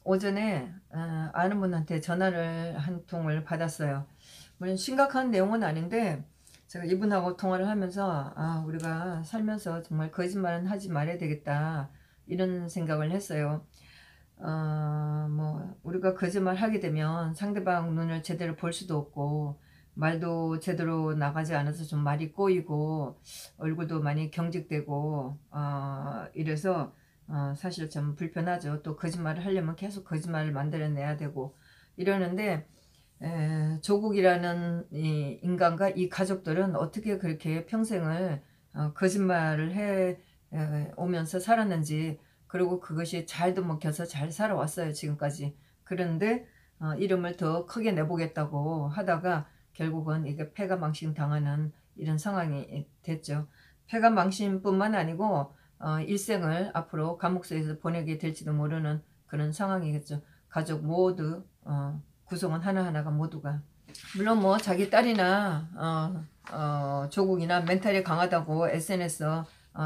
오전에 아는 분한테 전화를 한 통을 받았어요. 물론 심각한 내용은 아닌데 제가 이분하고 통화를 하면서 우리가 살면서 정말 거짓말은 하지 말아야 되겠다 이런 생각을 했어요. 뭐 우리가 거짓말 하게 되면 상대방 눈을 제대로 볼 수도 없고 말도 제대로 나가지 않아서 좀 말이 꼬이고 얼굴도 많이 경직되고 이래서 사실 좀 불편하죠. 또 거짓말을 하려면 계속 거짓말을 만들어내야 되고 이러는데 조국이라는 이 인간과 이 가족들은 어떻게 그렇게 평생을 거짓말을 해 오면서 살았는지, 그리고 그것이 잘도 먹혀서 잘 살아왔어요 지금까지. 그런데 이름을 더 크게 내보겠다고 하다가 결국은 이게 패가망신 당하는 이런 상황이 됐죠. 패가망신뿐만 아니고 일생을 앞으로 감옥소에서 보내게 될지도 모르는 그런 상황이겠죠. 가족 모두 구성원 하나하나가 모두가. 물론 뭐 자기 딸이나 조국이나 멘탈이 강하다고 SNS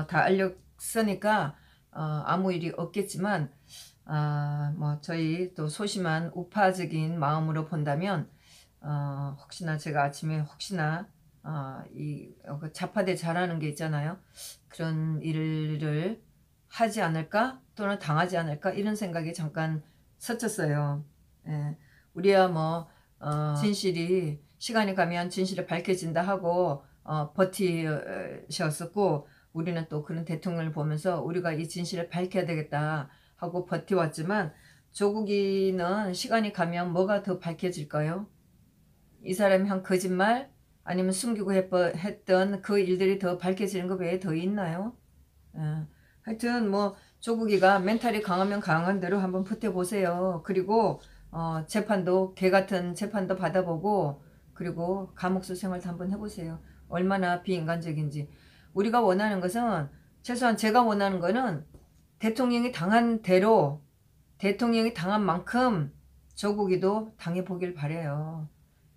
다 알렸으니까 아무 일이 없겠지만 뭐 저희 또 소심한 우파적인 마음으로 본다면 혹시나 제가 아침에 혹시나 이 자파대 잘하는 게 있잖아요. 그런 일을 하지 않을까 또는 당하지 않을까 이런 생각이 잠깐 스쳤어요. 예. 우리야 뭐 진실이 시간이 가면 진실이 밝혀진다 하고 버티셨었고, 우리는 또 그런 대통령을 보면서 우리가 이 진실을 밝혀야 되겠다 하고 버텨왔지만, 조국이는 시간이 가면 뭐가 더 밝혀질까요? 이 사람이 한 거짓말 아니면 숨기고 했던 그 일들이 더 밝혀지는 것 외에 더 있나요? 하여튼 뭐 조국이가 멘탈이 강하면 강한 대로 한번 버텨보세요. 그리고 재판도 개같은 재판도 받아보고, 그리고 감옥수 생활도 한번 해보세요. 얼마나 비인간적인지. 우리가 원하는 것은, 최소한 제가 원하는 거는 대통령이 당한 대로, 대통령이 당한 만큼 조국이도 당해보길 바래요.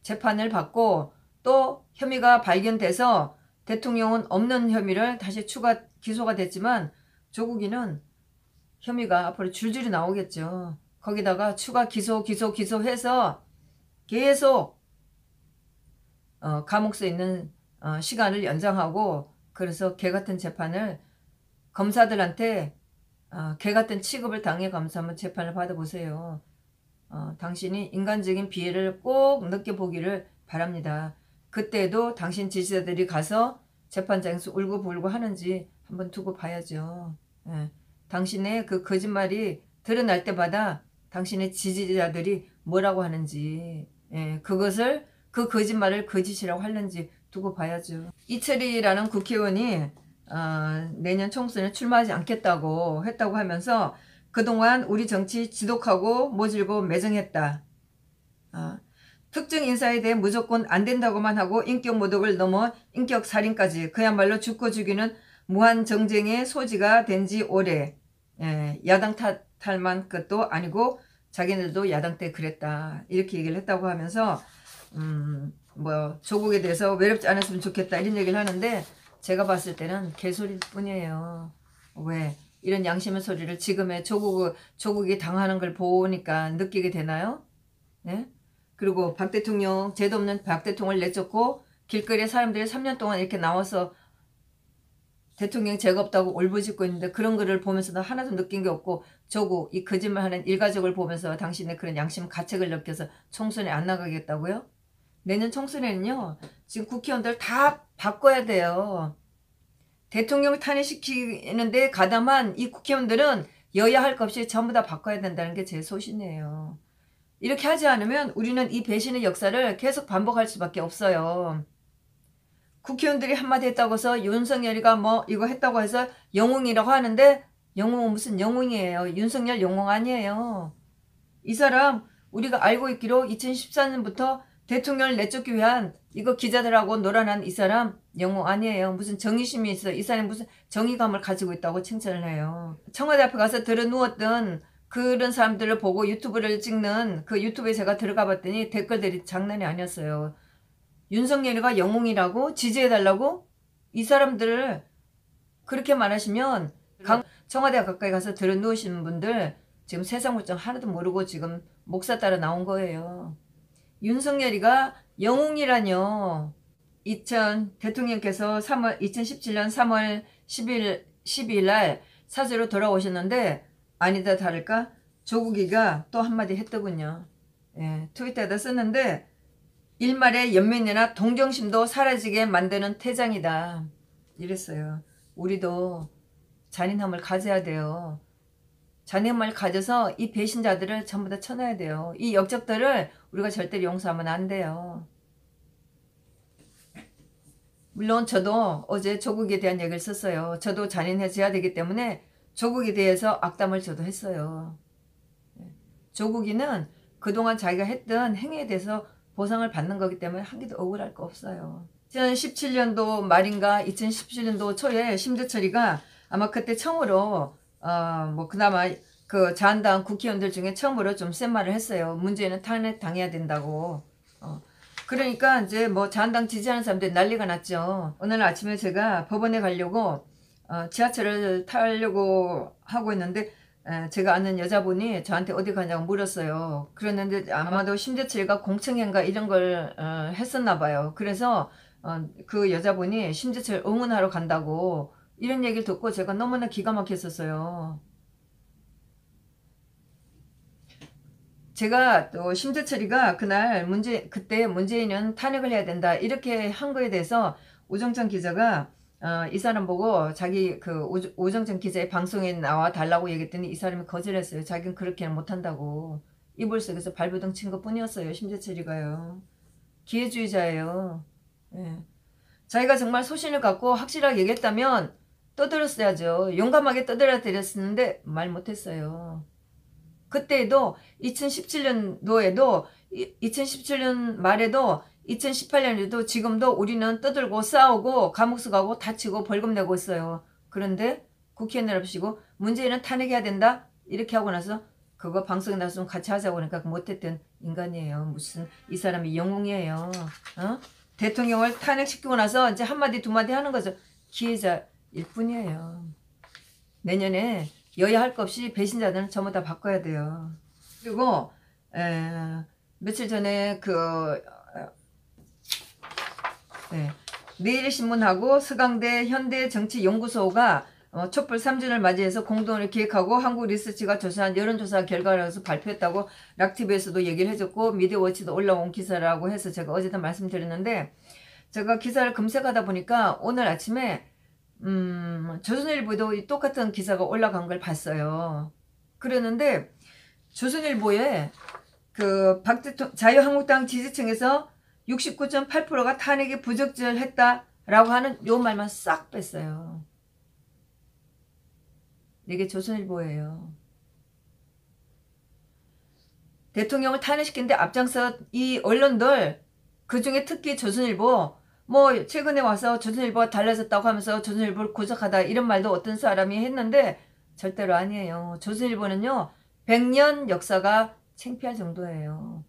재판을 받고 또 혐의가 발견돼서 대통령은 없는 혐의를 다시 추가 기소가 됐지만 조국이는 혐의가 앞으로 줄줄이 나오겠죠. 거기다가 추가 기소해서 계속 감옥에 있는 시간을 연장하고, 그래서 개같은 재판을 검사들한테 개같은 취급을 당해가면서 한번 재판을 받아보세요. 당신이 인간적인 비애를 꼭 느껴보기를 바랍니다. 그때도 당신 지지자들이 가서 재판장에서 울고불고 하는지 한번 두고 봐야죠. 예. 당신의 그 거짓말이 드러날 때마다 당신의 지지자들이 뭐라고 하는지, 그것을, 그 거짓말을 거짓이라고 하는지 두고 봐야죠. 이철이라는 국회의원이 내년 총선에 출마하지 않겠다고 했다고 하면서 그동안 우리 정치 지독하고 모질고 매정했다. 특정 인사에 대해 무조건 안 된다고만 하고 인격 모독을 넘어 인격 살인까지, 그야말로 죽고 죽이는 무한 정쟁의 소지가 된 지 오래. 야당 탓할만 것도 아니고 자기네들도 야당 때 그랬다 이렇게 얘기를 했다고 하면서 뭐 조국에 대해서 외롭지 않았으면 좋겠다 이런 얘기를 하는데, 제가 봤을 때는 개소리일 뿐이에요. 왜 이런 양심의 소리를 지금의 조국이 당하는 걸 보니까 느끼게 되나요? 네? 그리고 박 대통령, 죄도 없는 박 대통령을 내쫓고 길거리에 사람들이 3년 동안 이렇게 나와서 대통령이 죄가 없다고 울부짖고 있는데, 그런 거를 보면서도 하나도 느낀 게 없고, 조국, 이 거짓말하는 일가족을 보면서 당신의 그런 양심 가책을 느껴서 총선에 안 나가겠다고요? 내년 총선에는요, 지금 국회의원들 다 바꿔야 돼요. 대통령을 탄핵시키는데 가담한 이 국회의원들은 여야 할 것 없이 전부 다 바꿔야 된다는 게 제 소신이에요. 이렇게 하지 않으면 우리는 이 배신의 역사를 계속 반복할 수밖에 없어요. 국회의원들이 한마디 했다고 해서 윤석열이가 뭐 이거 했다고 해서 영웅이라고 하는데, 영웅은 무슨 영웅이에요. 윤석열 영웅 아니에요. 이 사람 우리가 알고 있기로 2014년부터 대통령을 내쫓기 위한 이거 기자들하고 놀아난 이 사람 영웅 아니에요. 무슨 정의심이 있어. 이 사람이 무슨 정의감을 가지고 있다고 칭찬을 해요. 청와대 앞에 가서 들어누웠던 그런 사람들을 보고 유튜브를 찍는 그 유튜브에 제가 들어가 봤더니 댓글들이 장난이 아니었어요. 윤석열이가 영웅이라고 지지해달라고? 이 사람들을 그렇게 말하시면 청와대 가까이 가서 들어누우시는 분들 지금 세상 물정 하나도 모르고 지금 목사 따라 나온 거예요. 윤석열이가 영웅이라뇨. 대통령께서 2017년 3월 12일 날 사저로 돌아오셨는데 아니다 다를까 조국이가 또 한마디 했더군요. 예, 트위터에다 썼는데 일말의 연민이나 동정심도 사라지게 만드는 퇴장이다. 이랬어요. 우리도 잔인함을 가져야 돼요. 잔인함을 가져서 이 배신자들을 전부 다 쳐놔야 돼요. 이 역적들을 우리가 절대로 용서하면 안 돼요. 물론 저도 어제 조국에 대한 얘기를 썼어요. 저도 잔인해져야 되기 때문에 조국에 대해서 악담을 저도 했어요. 조국이는 그동안 자기가 했던 행위에 대해서 보상을 받는 거기 때문에 한 개도 억울할 거 없어요. 2017년도 말인가 2017년도 초에 심재철이가 아마 그때 처음으로 뭐 그나마 그 자한당 국회의원들 중에 처음으로 좀 센 말을 했어요. 문재인은 탄핵 당해야 된다고. 그러니까 이제 뭐 자한당 지지하는 사람들이 난리가 났죠. 오늘 아침에 제가 법원에 가려고 지하철을 타려고 하고 있는데 제가 아는 여자분이 저한테 어디 가냐고 물었어요. 그랬는데 아마도 심재철이가 공청회인가 이런 걸 했었나 봐요. 그래서 그 여자분이 심재철 응원하러 간다고 이런 얘기를 듣고 제가 너무나 기가 막혔었어요. 제가 또 심재철이가 그날 그때 문재인은 탄핵을 해야 된다 이렇게 한 거에 대해서 오정천 기자가 이 사람 보고 자기 그 오정천 기자의 방송에 나와 달라고 얘기했더니 이 사람이 거절했어요. 자기는 그렇게는 못한다고. 이불 속에서 발버둥 친 것 뿐이었어요. 심재철이가요. 기회주의자예요. 예. 자기가 정말 소신을 갖고 확실하게 얘기했다면 떠들었어야죠. 용감하게 떠들어드렸었는데 말 못했어요. 그때에도 2017년도에도 2017년 말에도 2018년에도 지금도 우리는 떠들고 싸우고 감옥수 가고 다치고 벌금 내고 있어요. 그런데 국회의원을 없이고 문재인은 탄핵해야 된다 이렇게 하고 나서 그거 방송에 나서 좀 같이 하자고 그러니까 못했던 인간이에요. 무슨 이 사람이 영웅이에요. 대통령을 탄핵시키고 나서 이제 한마디 두마디 하는 거죠. 기회자일 뿐이에요. 내년에 여야 할 것 없이 배신자들은 전부 다 바꿔야 돼요. 그리고 며칠 전에 내일신문하고 서강대 현대정치연구소가 촛불 3주년을 맞이해서 공동으로 기획하고 한국리서치가 조사한 여론조사 결과라서 발표했다고 락티브에서도 얘기를 해줬고 미디어워치도 올라온 기사라고 해서 제가 어제도 말씀드렸는데 제가 기사를 검색하다 보니까 오늘 아침에 조선일보도 똑같은 기사가 올라간 걸 봤어요. 그랬는데 조선일보에 그 자유한국당 지지층에서 69.8%가 탄핵에 부적절했다라고 하는 요 말만 싹 뺐어요. 이게 조선일보예요. 대통령을 탄핵시키는데 앞장서 이 언론들 그중에 특히 조선일보 뭐 최근에 와서 조선일보가 달라졌다고 하면서 조선일보를 고작하다 이런 말도 어떤 사람이 했는데 절대로 아니에요. 조선일보는요 100년 역사가 창피할 정도예요.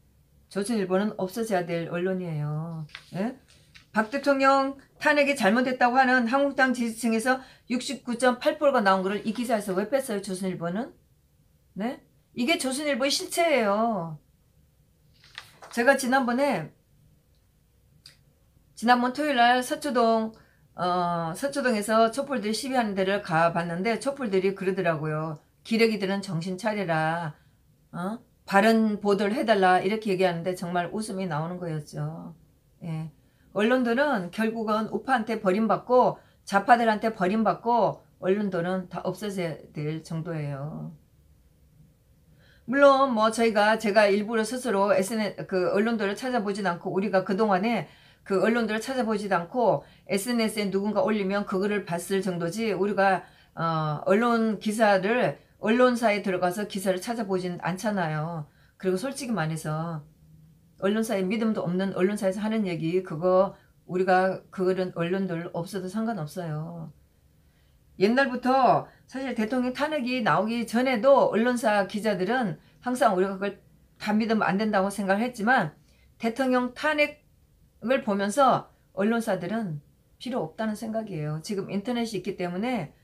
조선일보는 없어져야 될 언론이에요. 예? 박 대통령 탄핵이 잘못됐다고 하는 한국당 지지층에서 69.8%가 나온 거를 이 기사에서 왜 뺐어요? 조선일보는? 네? 이게 조선일보의 실체예요. 제가 지난번 토요일날 서초동에서 촛불들이 시위하는 데를 가봤는데 촛불들이 그러더라고요. 기레기들은 정신 차려라. 바른 보도를 해달라 이렇게 얘기하는데 정말 웃음이 나오는 거였죠. 예. 언론들은 결국은 우파한테 버림받고 좌파들한테 버림받고 언론들은 다 없어져야 될 정도예요. 물론 뭐 제가 일부러 스스로 SNS 그 언론들을 찾아보진 않고 우리가 그동안에 그 언론들을 찾아보지도 않고 SNS에 누군가 올리면 그거를 봤을 정도지 우리가 언론 기사를 언론사에 들어가서 기사를 찾아보진 않잖아요. 그리고 솔직히 말해서 언론사에 믿음도 없는 언론사에서 하는 얘기 그거 우리가 그런 언론들 없어도 상관없어요. 옛날부터 사실 대통령 탄핵이 나오기 전에도 언론사 기자들은 항상 우리가 그걸 다 믿으면 안 된다고 생각을 했지만 대통령 탄핵을 보면서 언론사들은 필요 없다는 생각이에요. 지금 인터넷이 있기 때문에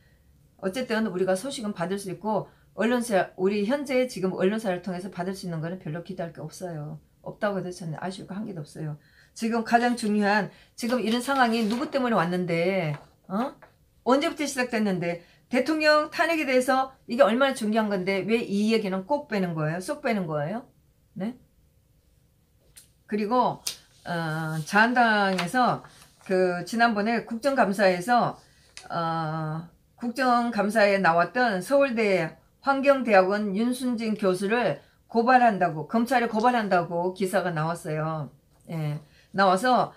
어쨌든 우리가 소식은 받을 수 있고 언론사, 우리 현재 지금 언론사를 통해서 받을 수 있는 거는 별로 기대할 게 없어요. 없다고 해도 저는 아쉬울 거 한 개도 없어요. 지금 가장 중요한, 지금 이런 상황이 누구 때문에 왔는데, 언제부터 시작됐는데, 대통령 탄핵에 대해서 이게 얼마나 중요한 건데, 왜 이 얘기는 꼭 빼는 거예요? 쏙 빼는 거예요? 네? 그리고, 자한당에서, 지난번에 국정감사에서, 국정감사에 나왔던 서울대 환경대학원 윤순진 교수를 고발한다고, 검찰에 고발한다고 기사가 나왔어요. 예, 나와서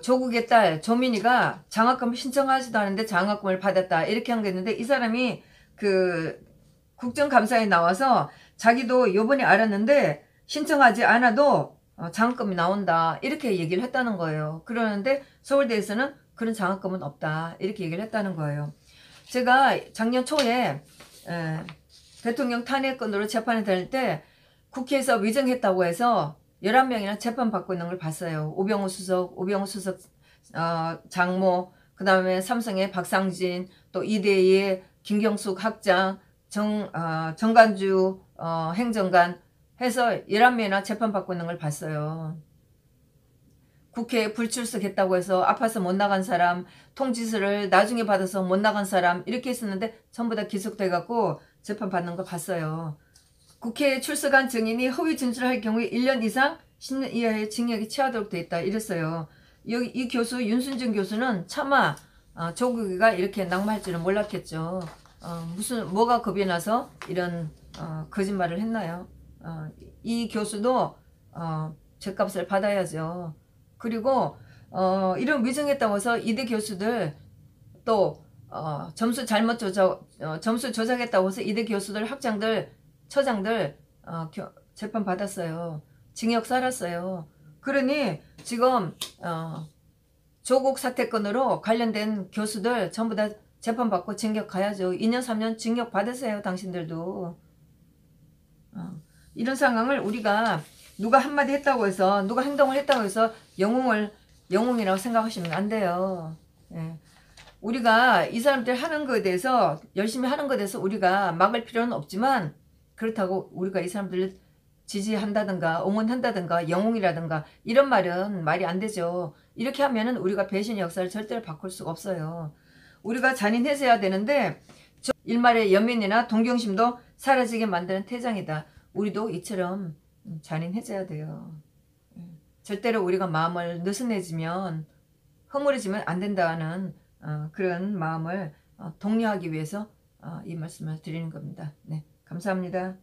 조국의 딸 조민이가 장학금을 신청하지도 않은데 장학금을 받았다 이렇게 한 게 있는데, 이 사람이 국정감사에 나와서 자기도 요번에 알았는데 신청하지 않아도 장학금이 나온다 이렇게 얘기를 했다는 거예요. 그러는데 서울대에서는 그런 장학금은 없다 이렇게 얘기를 했다는 거예요. 제가 작년 초에 대통령 탄핵건으로 재판에 다닐 때 국회에서 위증했다고 해서 11명이나 재판받고 있는 걸 봤어요. 우병우 수석 장모, 그 다음에 삼성의 박상진, 또 이대희의 김경숙 학장, 정관주 행정관 해서 11명이나 재판받고 있는 걸 봤어요. 국회에 불출석했다고 해서 아파서 못 나간 사람, 통지서를 나중에 받아서 못 나간 사람 이렇게 있었는데 전부 다 기소돼갖고 재판받는 거 봤어요. 국회에 출석한 증인이 허위 진술할 경우에 1년 이상 10년 이하의 징역이 취하도록 돼 있다 이랬어요. 이 교수 윤순진 교수는 차마 조국이가 이렇게 낙마할 줄은 몰랐겠죠. 뭐가 겁이 나서 이런 거짓말을 했나요? 이 교수도 죗값을 받아야죠. 그리고 이런 위증했다고 해서 이대 교수들 또 점수 조작했다고 해서 이대 교수들, 학장들, 처장들 재판 받았어요. 징역 살았어요. 그러니 지금 조국 사태건으로 관련된 교수들 전부 다 재판 받고 징역 가야죠. 2년 3년 징역 받으세요. 당신들도. 이런 상황을 우리가 누가 한마디 했다고 해서, 누가 행동을 했다고 해서 영웅이라고 생각하시면 안 돼요. 예. 우리가 이 사람들 하는 거에 대해서, 열심히 하는 거에 대해서 우리가 막을 필요는 없지만, 그렇다고 우리가 이 사람들을 지지한다든가 응원한다든가 영웅이라든가 이런 말은 말이 안 되죠. 이렇게 하면은 우리가 배신의 역사를 절대로 바꿀 수가 없어요. 우리가 잔인해서야 되는데 일말의 연민이나 동경심도 사라지게 만드는 태장이다. 우리도 이처럼 잔인해져야 돼요. 절대로 우리가 마음을 느슨해지면, 허물어지면 안 된다는 그런 마음을 독려하기 위해서 이 말씀을 드리는 겁니다. 네, 감사합니다.